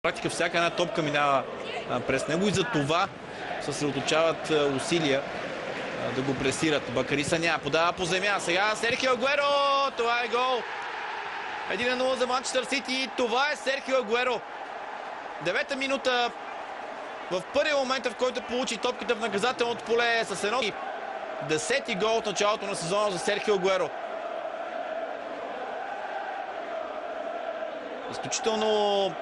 практика всяка една топка минава през него и за това съсредоточават усилия да го пресират. Бакари Саня подава по земя. Сега Серхио Агуеро. Това е гол. 1-0 за Манчестър Сити. Това е Серхио Агуеро. 9-та минута. В първия момент, в който получи топката в наказателното поле с едно. 10-ти гол от началото на сезона за Серхио Агуеро. Изключително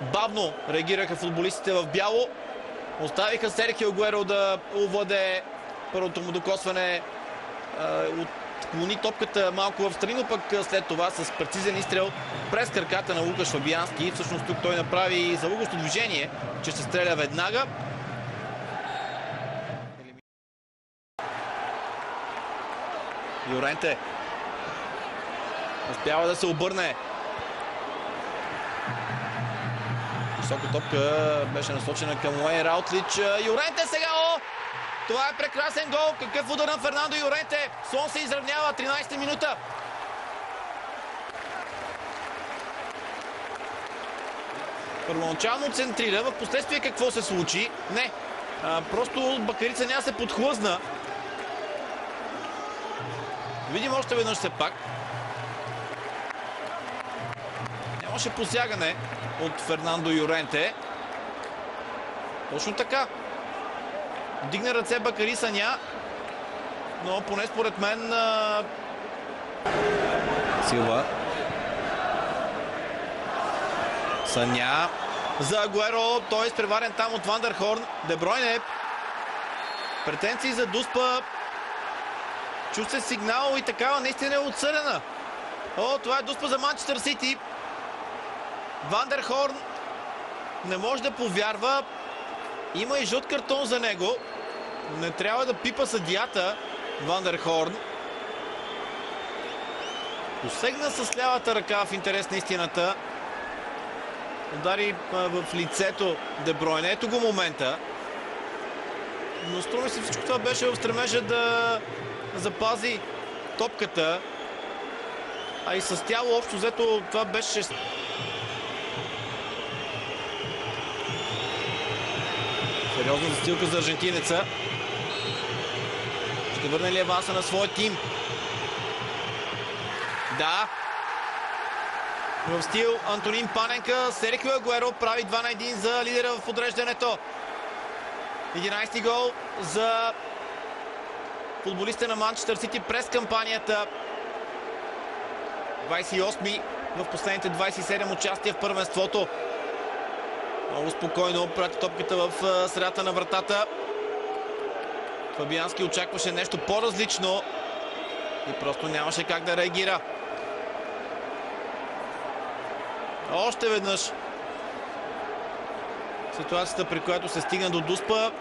бавно реагираха футболистите в бяло. Оставиха Серхио Агуеро да овладее първото му докосване. Отклони топката малко в страни, но пък след това с прецизен изстрел през краката на Лукаш Фабиански. Всъщност тук той направи залъгващо движение, че ще стреля веднага. Юренте успява да се обърне. Висока топка беше насочена към Уейн Раутлич. Юренте сега! Това е прекрасен гол. Какъв удар на Фернандо Юренте. Слон се изравнява. 13-та минута. Първоначално центрира. В последствие какво се случи? Не. Просто Бакари Саня се подхлъзна. Видим още веднъж все пак. Нямаше посягане от Фернандо Юренте. Точно така. Дигна ръце Бакари Саня, но поне според мен Силва. Саня за Агуеро. Той е изпреварен там от Вандерхорн. Де Бройне. Претенции за Дуспа. Чу се сигнал и такава наистина е отсъдена. Това е Дуспа за Манчестър Сити. Вандерхорн не може да повярва. Има и жълт картон за него. Не трябва да пипа съдията Вандерхорн. Посегна с лявата ръка в интерес на истината. Удари в лицето Де Бройне. Ето го момента. Но струва се всичко това беше в стремежа да запази топката. А и с тяло общо взето това беше... Сериозна застилка за аржентинеца. Ще върне ли аванса на своя тим? Да. В стил Антонин Паненка. Серхио Агуеро прави 2-1 за лидера в подреждането. 11-ти гол за футболистите на Манчестър Сити през кампанията. 28-ми в последните 27 участия в първенството. Много спокойно прати топката в средата на вратата. Фабиански очакваше нещо по-различно и просто нямаше как да реагира. Още веднъж ситуацията, при която се стигна до Дуспа.